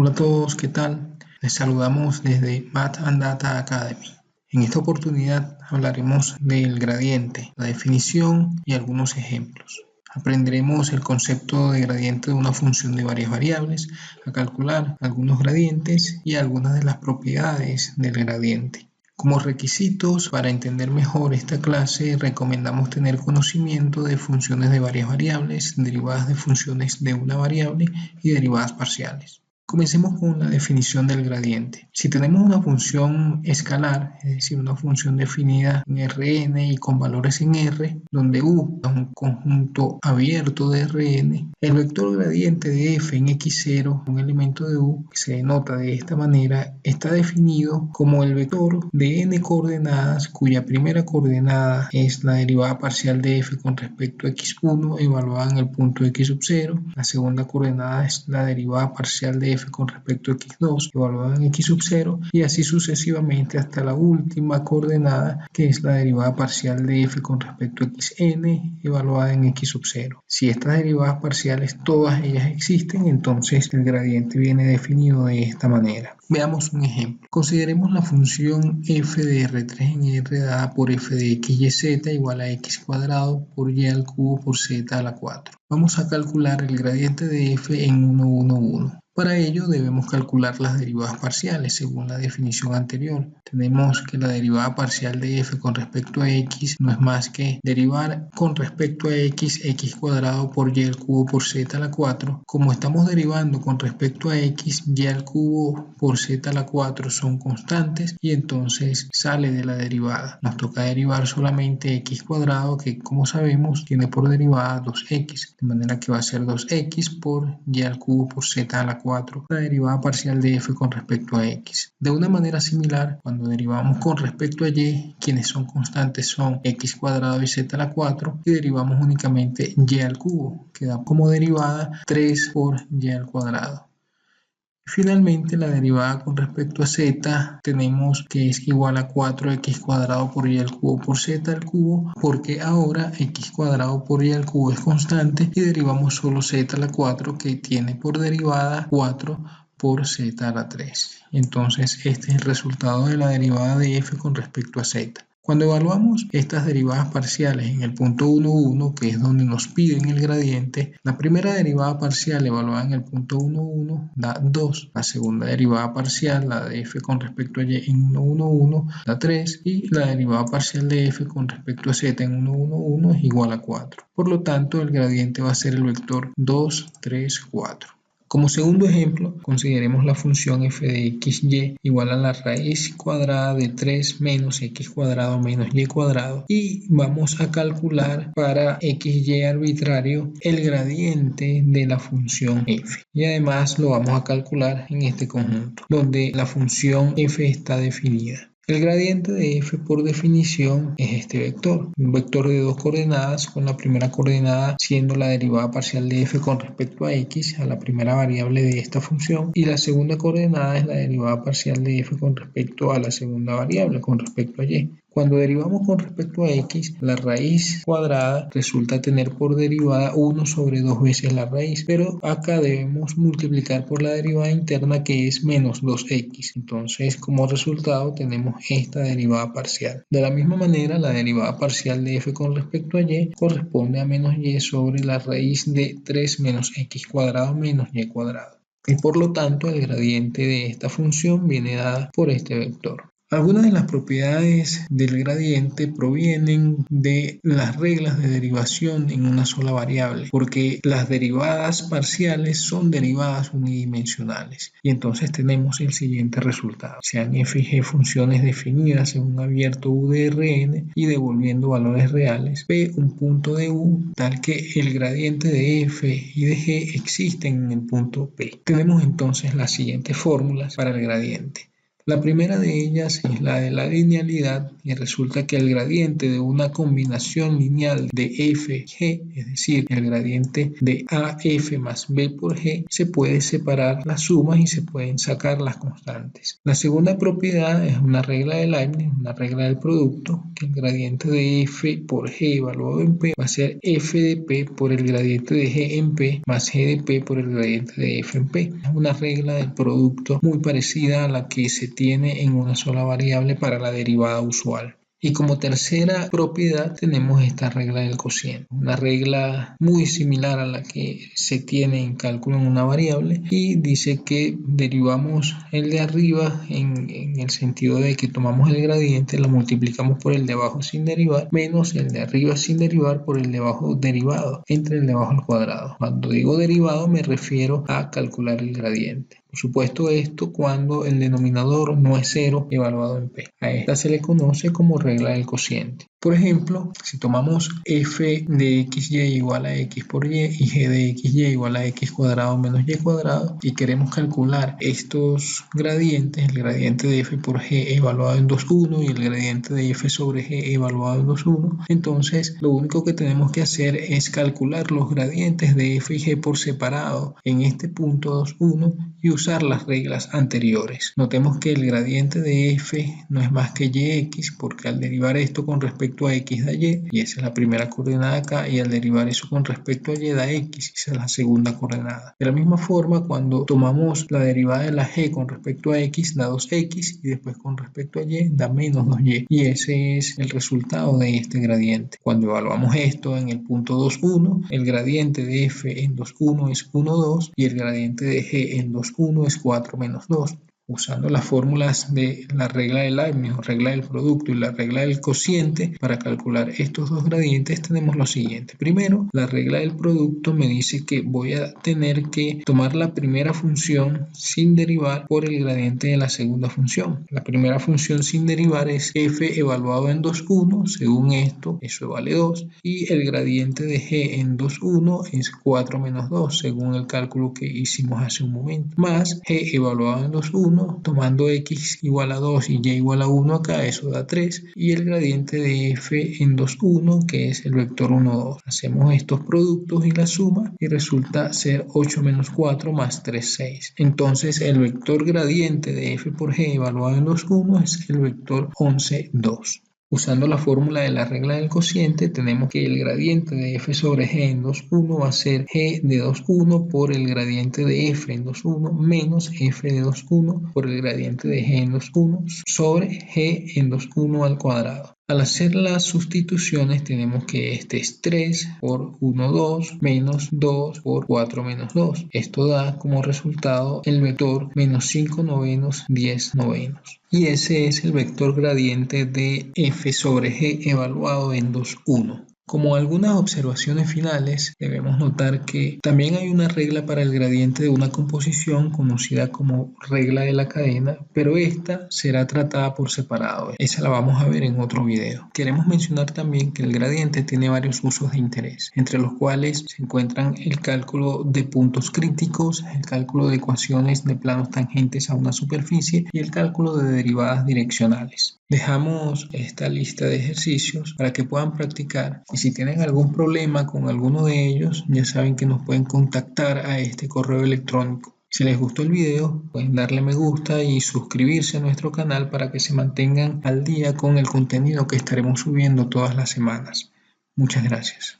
Hola a todos, ¿qué tal? Les saludamos desde Math and Data Academy. En esta oportunidad hablaremos del gradiente, la definición y algunos ejemplos. Aprenderemos el concepto de gradiente de una función de varias variables, a calcular algunos gradientes y algunas de las propiedades del gradiente. Como requisitos para entender mejor esta clase, recomendamos tener conocimiento de funciones de varias variables, derivadas de funciones de una variable y derivadas parciales. Comencemos con la definición del gradiente. Si tenemos una función escalar, es decir, una función definida en Rn y con valores en R, donde U es un conjunto abierto de Rn, el vector gradiente de f en x0, un elemento de U, que se denota de esta manera, está definido como el vector de n coordenadas cuya primera coordenada es la derivada parcial de f con respecto a x1 evaluada en el punto x0, la segunda coordenada es la derivada parcial de f con respecto a x2 evaluada en x0 y así sucesivamente hasta la última coordenada que es la derivada parcial de f con respecto a xn evaluada en x0. Si estas derivadas parciales todas ellas existen, entonces el gradiente viene definido de esta manera. Veamos un ejemplo. Consideremos la función f de R3 en R dada por f de x y z igual a x cuadrado por y al cubo por z a la 4. Vamos a calcular el gradiente de f en 1, 1, 1. Para ello debemos calcular las derivadas parciales según la definición anterior. Tenemos que la derivada parcial de f con respecto a x no es más que derivar con respecto a x cuadrado por y al cubo por z a la 4. Como estamos derivando con respecto a x, y al cubo por z a la 4 son constantes y entonces sale de la derivada. Nos toca derivar solamente x cuadrado que, como sabemos, tiene por derivada 2x, de manera que va a ser 2x por y al cubo por z a la 4, la derivada parcial de f con respecto a x. De una manera similar, cuando derivamos con respecto a y, quienes son constantes son x cuadrado y z a la 4, y derivamos únicamente y al cubo, que da como derivada 3 por y al cuadrado. Finalmente, la derivada con respecto a z tenemos que es igual a 4x cuadrado por y al cubo por z al cubo, porque ahora x cuadrado por y al cubo es constante y derivamos solo z a la 4 que tiene por derivada 4 por z a la 3. Entonces este es el resultado de la derivada de f con respecto a z. Cuando evaluamos estas derivadas parciales en el punto 1, 1, que es donde nos piden el gradiente, la primera derivada parcial evaluada en el punto 1, 1 da 2, la segunda derivada parcial, la de f con respecto a y en 1, 1, 1, da 3 y la derivada parcial de f con respecto a z en 1, 1, 1 es igual a 4. Por lo tanto, el gradiente va a ser el vector 2, 3, 4. Como segundo ejemplo, consideremos la función f de xy igual a la raíz cuadrada de 3 menos x cuadrado menos y cuadrado y vamos a calcular para xy arbitrario el gradiente de la función f. Y además lo vamos a calcular en este conjunto, donde la función f está definida. El gradiente de f por definición es este vector, un vector de dos coordenadas con la primera coordenada siendo la derivada parcial de f con respecto a x, a la primera variable de esta función, y la segunda coordenada es la derivada parcial de f con respecto a la segunda variable, con respecto a y. Cuando derivamos con respecto a x, la raíz cuadrada resulta tener por derivada 1 sobre 2 veces la raíz, pero acá debemos multiplicar por la derivada interna que es menos 2x. Entonces, como resultado tenemos esta derivada parcial. De la misma manera, la derivada parcial de f con respecto a y corresponde a menos y sobre la raíz de 3 menos x cuadrado menos y cuadrado. Y por lo tanto, el gradiente de esta función viene dada por este vector. Algunas de las propiedades del gradiente provienen de las reglas de derivación en una sola variable, porque las derivadas parciales son derivadas unidimensionales. Y entonces tenemos el siguiente resultado. Sean f y g funciones definidas en un abierto U de Rn y devolviendo valores reales, P un punto de U tal que el gradiente de f y de g existen en el punto P. Tenemos entonces las siguientes fórmulas para el gradiente. La primera de ellas es la de la linealidad y resulta que el gradiente de una combinación lineal de f, g, es decir, el gradiente de AF más B por G, se puede separar las sumas y se pueden sacar las constantes. La segunda propiedad es una regla de Leibniz, una regla del producto, que el gradiente de f por g evaluado en p va a ser f de p por el gradiente de g en p más g de p por el gradiente de f en p. Es una regla del producto muy parecida a la que se tiene en una sola variable para la derivada usual. Y como tercera propiedad tenemos esta regla del cociente, una regla muy similar a la que se tiene en cálculo en una variable y dice que derivamos el de arriba en el sentido de que tomamos el gradiente, lo multiplicamos por el de abajo sin derivar, menos el de arriba sin derivar por el de abajo derivado, entre el de abajo al cuadrado. Cuando digo derivado me refiero a calcular el gradiente. Por supuesto, esto cuando el denominador no es cero evaluado en p. A esta se le conoce como regla del cociente. Por ejemplo, si tomamos f de xy igual a x por y y g de xy igual a x cuadrado menos y cuadrado y queremos calcular estos gradientes, el gradiente de f por g evaluado en 2,1 y el gradiente de f sobre g evaluado en 2,1, entonces lo único que tenemos que hacer es calcular los gradientes de f y g por separado en este punto 2,1 y usar las reglas anteriores. Notemos que el gradiente de f no es más que yx porque al derivar esto con respecto a x da y esa es la primera coordenada acá, y al derivar eso con respecto a y da x, esa es la segunda coordenada. De la misma forma, cuando tomamos la derivada de la g con respecto a x da 2x y después con respecto a y da menos 2y, y ese es el resultado de este gradiente. Cuando evaluamos esto en el punto 2,1, el gradiente de f en 2,1 es 1,2 y el gradiente de g en 2,1 es 4 menos 2. Usando las fórmulas de la regla de Leibniz o regla del producto y la regla del cociente para calcular estos dos gradientes tenemos lo siguiente. Primero, la regla del producto me dice que voy a tener que tomar la primera función sin derivar por el gradiente de la segunda función. La primera función sin derivar es f evaluado en 2,1, según esto, eso vale 2, y el gradiente de g en 2,1 es 4 menos 2, según el cálculo que hicimos hace un momento, más g evaluado en 2,1, tomando x igual a 2 y y igual a 1 acá, eso da 3, y el gradiente de f en 2,1, que es el vector 1, 2. Hacemos estos productos y la suma y resulta ser 8 menos 4 más 3, 6. Entonces el vector gradiente de f por g evaluado en 2,1 es el vector 11, 2. Usando la fórmula de la regla del cociente, tenemos que el gradiente de f sobre g en 2,1 va a ser g de 2,1 por el gradiente de f en 2,1 menos f de 2,1 por el gradiente de g en 2,1 sobre g en 2,1 al cuadrado. Al hacer las sustituciones tenemos que este es 3 por 1, 2 menos 2 por 4 menos 2. Esto da como resultado el vector menos 5 novenos, 10 novenos. Y ese es el vector gradiente de f sobre g evaluado en 2,1. Como algunas observaciones finales, debemos notar que también hay una regla para el gradiente de una composición conocida como regla de la cadena, pero esta será tratada por separado. Esa la vamos a ver en otro video. Queremos mencionar también que el gradiente tiene varios usos de interés, entre los cuales se encuentran el cálculo de puntos críticos, el cálculo de ecuaciones de planos tangentes a una superficie y el cálculo de derivadas direccionales. Dejamos esta lista de ejercicios para que puedan practicar y si tienen algún problema con alguno de ellos, ya saben que nos pueden contactar a este correo electrónico. Si les gustó el video, pueden darle me gusta y suscribirse a nuestro canal para que se mantengan al día con el contenido que estaremos subiendo todas las semanas. Muchas gracias.